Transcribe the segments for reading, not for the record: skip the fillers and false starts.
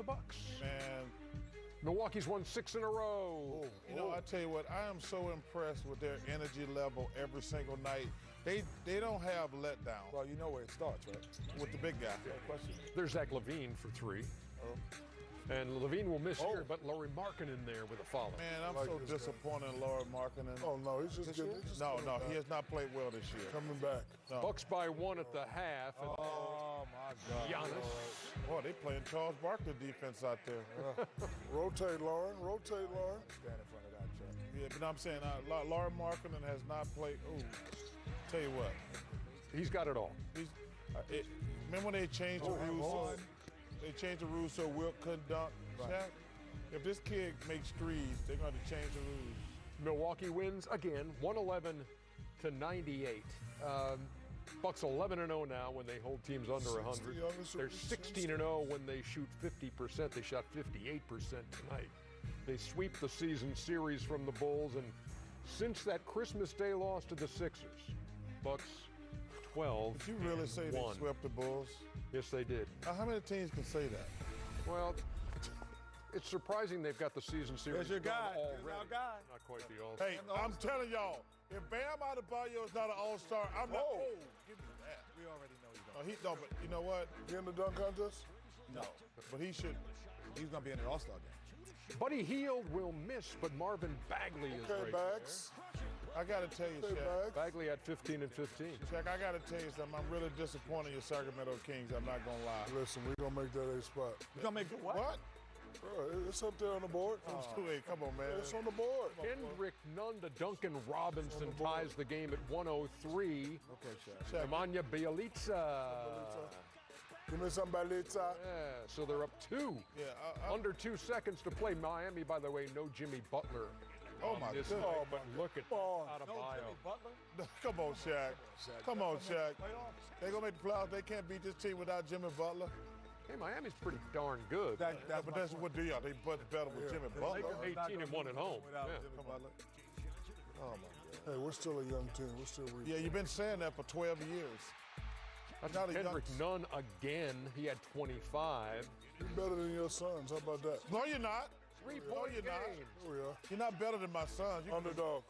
the Bucks. Man, Milwaukee's won 6 in a row. I tell you what, I am so impressed with their energy level every single night. They don't have letdown. Well, you know where it starts, right? With the big guy. No question. There's Zach LaVine for 3. And LaVine will miss here, but Laurie Markkinen there with a follow. Man, I'm so disappointed in Laura Markkinen. Oh, no, he's just getting No, he has not played well this year. coming back. No. Bucks by 1 at the half. And Oh, my God. Giannis. Boy, they playing Charles Barkley defense out there. Rotate, Lauren. Rotate, Lauren. Stand in front of that, Chuck. Yeah, but I'm saying Laura Markkinen has not played. Tell you what, He's got it all. remember when they changed the rules? They changed the rules so Wilt couldn't dunk. Shaq, if this kid makes threes, they're going to change the rules. Milwaukee wins again, 111-98. Bucks 11-0 now when they hold teams under 100. They're 16-0 when they shoot 50%. They shot 58% tonight. They sweep the season series from the Bulls, and since that Christmas Day loss to the Sixers, Bucks 12. Did you really say they swept the Bulls? Yes, they did. How many teams can say that? Well, it's surprising they've got the season series. There's your guy. already. There's our guy. Not quite the All-Star. Hey, I'm telling y'all, if Bam Adebayo is not an All-Star, I'm not. Oh, give me that. We already know you don't. But you know what? He in the dunk contest? No, but he should. He's going to be in the All-Star game. Buddy Hield will miss, but Marvin Bagley is Okay, right Bags. I got to tell you, Okay, Shaq. there. Bags. Bagley had 15 and 15. Shaq, I got to tell you something. I'm really disappointed in your Sacramento Kings. I'm not going to lie. Listen, we're going to make that a spot. You're going to make the what? What? Bro, it's up there on the board. Hey, come on, man. It's on the board. Kendrick Nunn to Duncan Robinson ties the game at 103. Okay, Shaq. Nemanja Bjelica. Give me some Balitza. Yeah, so they're up 2. Yeah, Under 2 seconds to play. Miami, by the way, no Jimmy Butler. Oh, my This goodness. night, but look at Adebayo. Butler? Come on, Shaq. Come on, Shaq. They're going to make the playoffs. They can't beat this team without Jimmy Butler. Hey, Miami's pretty darn good. But that's what they are. They much better with Jimmy Butler. 18-1 at home. Yeah. Jimmy Butler. Oh, my God. Hey, we're still a young team. We're still Yeah, you've been saying that for 12 years. That's Not a Kendrick young- Nunn again. He had 25. You're better than your sons. How about that? No, you're not. 3-point you're not. game. Here we are. You're not better than my sons. You Underdog.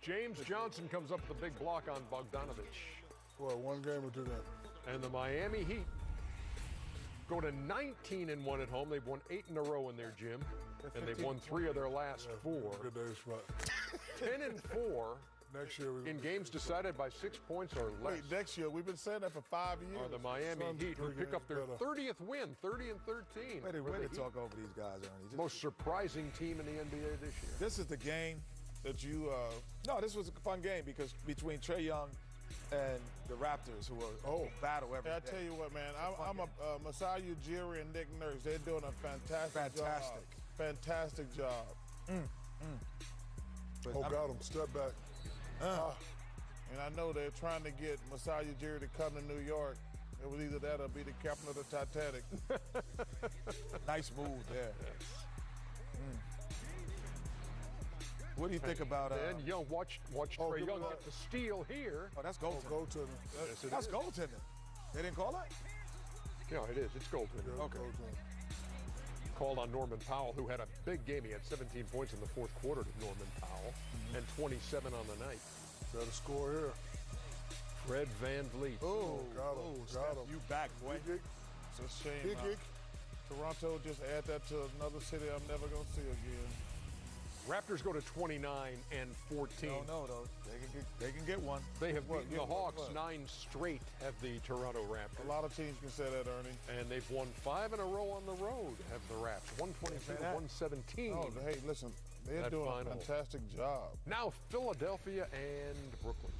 James Johnson comes up with a big block on Bogdanovich. What, 1 game or 2 games? And the Miami Heat go to 19-1 at home. They've won 8 in a row in their gym. And they've won 3 of their last 4. Good day spot. 10-4 Next year we in games decided by 6 points or less. Wait, next year, we've been saying that for 5 years. Are the Miami Suns Heat, who 3 pick up their games better. 30th win, 30-13. Way We're to the talk over these guys, Ernie. most surprising team in the NBA this year. This is the game That you, No, this was a fun game because between Trae Young and the Raptors, who are battle every I day. tell you what, man, I'm a Masai Ujiri and Nick Nurse. They're doing a fantastic job. Fantastic job. But got him. Step back. And I know they're trying to get Masai Ujiri to come to New York. It was either that or be the captain of the Titanic. Nice move there. What do you think about? And Young, watch Trae good Young luck. get the steal here. Oh, that's goaltending. Go to him. Yes, it That's is. goaltending. They didn't call that? Yeah, it is. It's goaltending. Go to him. Called on Norman Powell, who had a big game. He had 17 points in the fourth quarter to Norman Powell, and 27 on the night. Got to score here. Fred Van Vliet. Got him. Got him. You back, boy. Big gig. It's a shame. Big gig. Toronto just add that to another city I'm never going to see again. Raptors go to 29-14. No, though. They can get one. They have beaten the What? Hawks 9 straight, have the Toronto A Raptors. lot of teams can say that, Ernie. And they've won 5 in a row on the road, have the Raps. 122-117. Oh, hey, listen, they're That doing final. a fantastic job. Now Philadelphia and Brooklyn.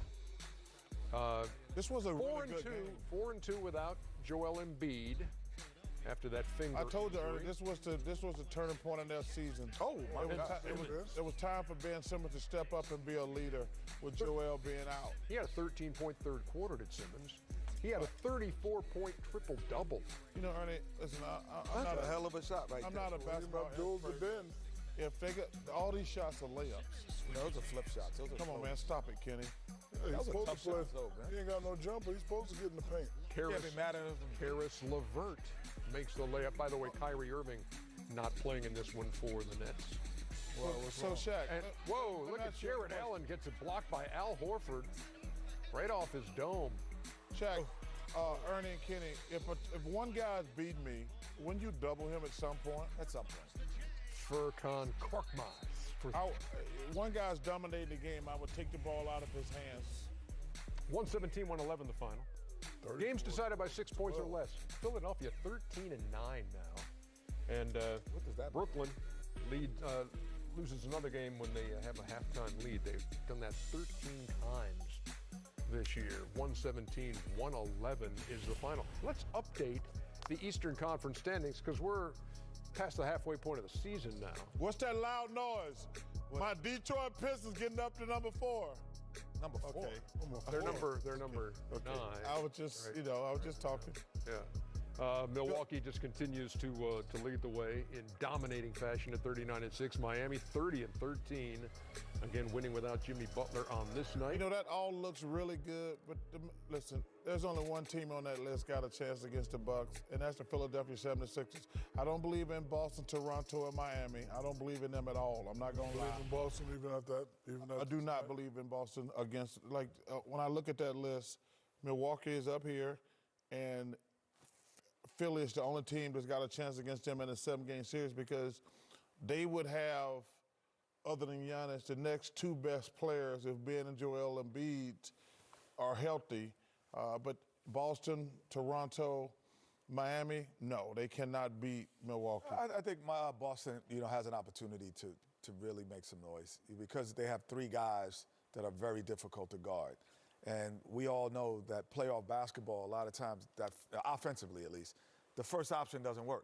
This was a really good 4-2, game. 4-2 without Joel Embiid after that finger I told you, injury. Ernie, this was the turning point in their season. Oh, my God. It was time for Ben Simmons to step up and be a leader with Joel being out. He had a 13-point third quarter, did Simmons. He had a 34-point triple-double. You know, Ernie, listen, I'm That's not a hell of a shot right I'm there. not a basketball Abdul to expert. Ben. If they got all these shots are layups. You know, those are flip shots. Those are Come on, man, stop it, Kenny. Hey, he's was a supposed tough to play. shot, though, man. He ain't got no jumper. He's supposed to get in the paint. Can't be mad at him. Karis LeVert makes the layup. By the way, Kyrie Irving not playing in this one for the Nets. So Shaq. And whoa, look at Jared Allen gets it blocked by Al Horford right off his dome. Shaq, Ernie and Kenny, if one guy's beating me, wouldn't you double him at some point? At some point. Furkan Korkmaz. One guy's dominating the game, I would take the ball out of his hands. 117-111 the final. Games decided by 6 points or less. Philadelphia 13-9 now. And What does that mean? Brooklyn loses another game when they have a halftime lead. They've done that 13 times this year. 117-111 is the final. Let's update the Eastern Conference standings because we're past the halfway point of the season now. What's that loud noise? My Detroit Pistons getting up to number 4. Number 4. Okay. They're number 9. I was just, I was just talking. Yeah. Milwaukee just continues to lead the way in dominating fashion at 39-6. Miami 30-13. Again, winning without Jimmy Butler on this night. You know, that all looks really good, but listen, there's only one team on that list got a chance against the Bucks, and that's the Philadelphia 76ers. I don't believe in Boston, Toronto, and Miami. I don't believe in them at all. I'm not going to lie. Believe in Boston, even at that. I do not believe in Boston against, when I look at that list, Milwaukee is up here, and Philly is the only team that's got a chance against them in a 7-game series because they would have, other than Giannis, the next 2 best players if Ben and Joel Embiid are healthy. But Boston, Toronto, Miami, no, they cannot beat Milwaukee. I think Boston, has an opportunity to really make some noise because they have 3 guys that are very difficult to guard. And we all know that playoff basketball, a lot of times, that offensively at least, the first option doesn't work.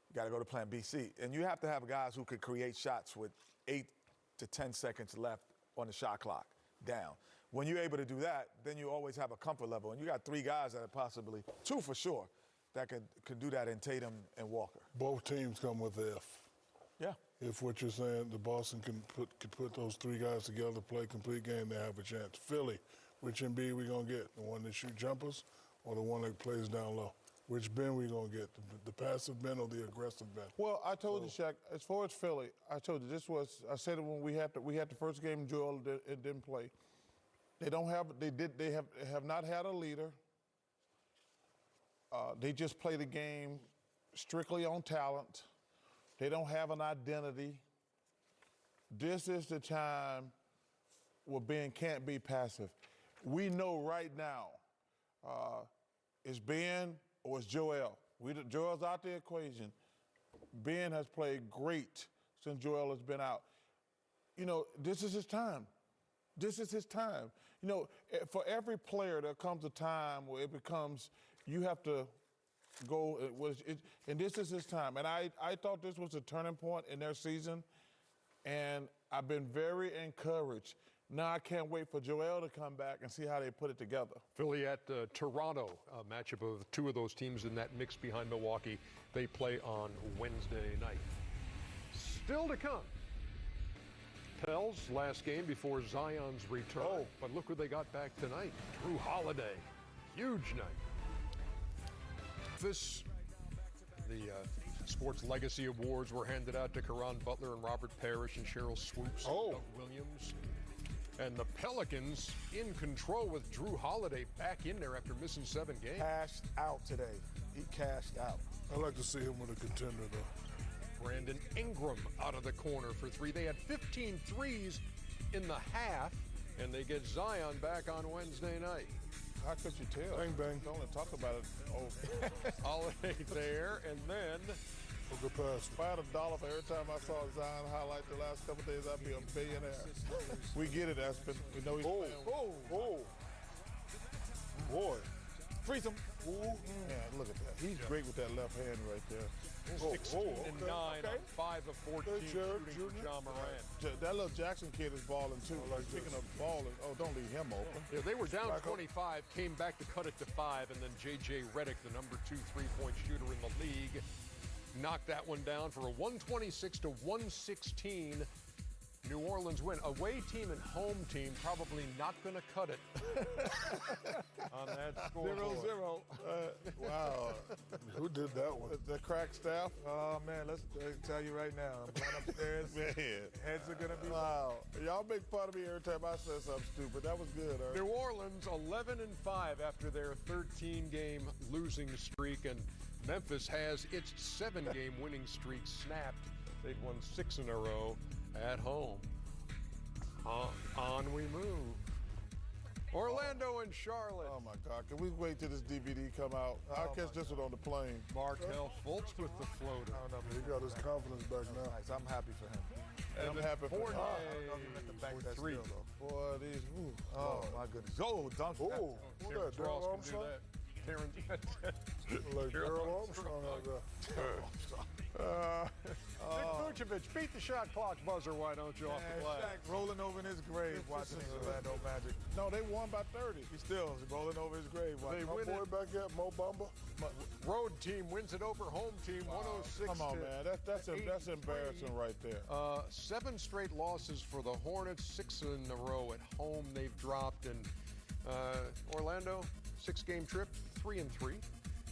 You got to go to plan B, C. And you have to have guys who could create shots with 8 to 10 seconds left on the shot clock down. When you're able to do that, then you always have a comfort level. And you got 3 guys that are possibly, 2 for sure, that could do that in Tatum and Walker. Both teams come with F. Yeah. If what you're saying, the Boston can put those 3 guys together, play a complete game, they have a chance. Philly, which Embiid we gonna get? The one that shoot jumpers or the one that plays down low? Which Ben we gonna get? The passive Ben or the aggressive Ben? Well, I told you, Shaq, as far as Philly, I told you I said it when we had the first game, Joel didn't play. They have not had a leader. They just play the game strictly on talent. They don't have an identity. This is the time where Ben can't be passive. We know right now, it's Ben or it's Joel. Joel's out the equation. Ben has played great since Joel has been out. This is his time. This is his time. For every player, there comes a time where it becomes, you have to go, and this is his time. And I thought this was a turning point in their season, and I've been very encouraged. Now I can't wait for Joel to come back and see how they put it together. Philly at Toronto, a matchup of 2 of those teams in that mix behind Milwaukee. They play on Wednesday night. Still to come. Pels last game before Zion's return. Oh. But look who they got back tonight. Drew Holiday. Huge night. The Sports Legacy Awards were handed out to Caron Butler and Robert Parrish and Cheryl Swoops and Doug Williams. And the Pelicans in control with Drew Holiday back in there after missing 7 games. Cashed out today. He cashed out. I'd like to see him with a contender, though. Brandon Ingram out of the corner for 3. They had 15 threes in the half, and they get Zion back on Wednesday night. How could you tell? Bang, bang. Don't talk about it. Holiday there, and then Good pass. If I had $1 for every time I saw Zion highlight the last couple days, I'd be a billionaire. We get it, Aspen. We know he's playing. Boy. Freeze him. Man, look at that. He's great with that left hand right there. 16 and 9 on 5 of 14 shooting for John Moran. That little Jackson kid is balling too. Like picking up ball. Don't leave him open. Yeah, they were down 25, came back to cut it to 5, and then J.J. Redick, the number 2 3-point shooter in the league, knocked that one down for a 126-116 New Orleans win. Away team and home team probably not going to cut it on that scoreboard. 0-0. Wow. Who did that one? The crack staff. Oh, man, let's tell you right now. I'm going upstairs. Man. Heads are going to be... Wow. Y'all make fun of me every time I say something stupid. That was good, New Orleans 11-5 after their 13-game losing streak, and Memphis has its 7-game winning streak snapped. They'd won 6 in a row at home. On we move. Orlando and Charlotte. Oh, my God. Can we wait till this DVD come out? I'll catch this one on the plane. Markel Fultz with the floater. I don't know, but he got his confidence back now. Nice. I'm happy for him. And I'm happy for Fournier That for 3. still, though. Boy, these. Ooh. Oh, my goodness. Oh, dunk. Oh, who Terrence that? Ross Darryl can do Armstrong? that. Terrence, Like Darryl Armstrong out there. Vic Vucevic, beat the shot clock buzzer. Why don't you off the glass? Shaq rolling over in his grave watching his Orlando Magic. No, they won by 30. He's still rolling over his grave watching. My win boy it. back at Mo Bamba. Road team wins it over home team, 106. Come on, to man. That's 83. embarrassing right there. 7 straight losses for the Hornets, 6 in a row at home they've dropped. And Orlando, 6-game trip, 3-3.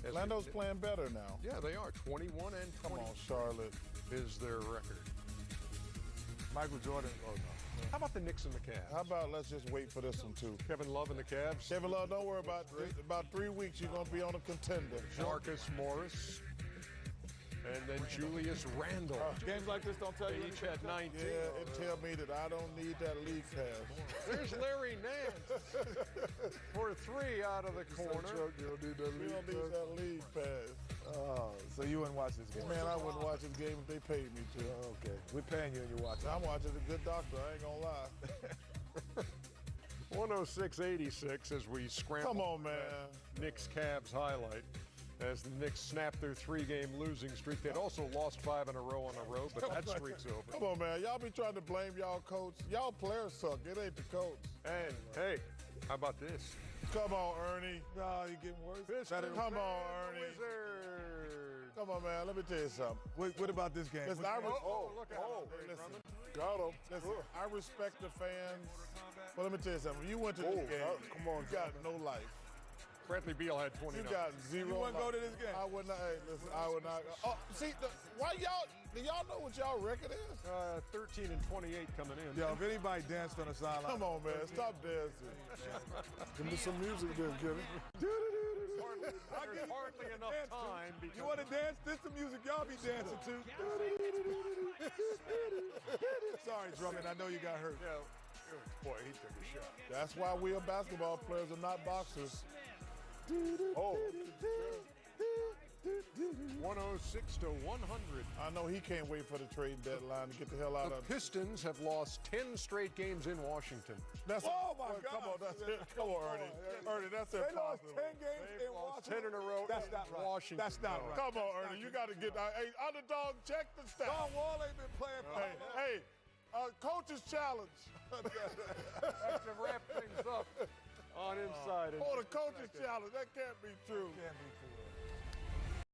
Orlando's playing better now. Yeah, they are. 21 and 20 Come on, Charlotte. is their record. Michael Jordan. Oh, no. How about the Knicks and the Cavs? How about let's just wait for this one, too? Kevin Love and the Cavs. Kevin Love, don't worry about it. About 3 weeks, you're going to be on a contender. Marcus Morris. And then Julius Randle. Games like this don't tell you They each had 19. Yeah, it tell me that I don't need that league pass. There's Larry Nance for 3 out of the corner. Chuck, you don't need that We lead. don't need that league pass. Oh, so you wouldn't watch this game? Man, I wouldn't watch this game if they paid me to. Okay. We're paying you and you're watching. I'm watching a good doctor, I ain't gonna lie. 106-86 as we scramble. Come on, man. Knicks Cavs highlight as the Knicks snapped their 3-game losing streak. They'd also lost 5 in a row on the road, but that streak's over. Come on, man. Y'all be trying to blame y'all coach. Y'all players suck. It ain't the coach. And hey, how about this? Come on, Ernie. No, you're getting worse. Come on, Ernie. Wizards. Come on, man. Let me tell you something. What about this game? Listen, Look at listen, Got him. listen, I respect the fans, but let me tell you something. You went to this game. come on, You got no life. Bradley Beal had 29. You got 0 You wouldn't life. go to this game? I would not. Hey, listen, I would not. Oh, see, why y'all? Do y'all know what y'all record is? 13 and 28 coming in. Yo, if anybody danced on the sideline. Come on, man. Stop dancing. Give me some music then, Kenny. There's hardly enough time. You want to dance? This the music y'all be dancing to. Sorry, Drummond. I know you got hurt. Yeah. Boy, he took a shot. That's why we are basketball players and not boxers. Oh, 106 to 100. I know he can't wait for the trade deadline to get the hell out The of. Pistons have lost 10 straight games in Washington. That's Oh, my God. Come on, that's it. Come on, Ernie. Ernie, that's They lost impossible. 10 games in Lost Washington. 10 in a row That's in not right. Washington. That's not right. Come on, Ernie. You got to get. Hey, underdog, check the stats. Don Wall ain't been playing for Hey, coach's challenge. That's to wrap things up on Inside. Oh, the coach's challenge. That can't be true. Can't be true.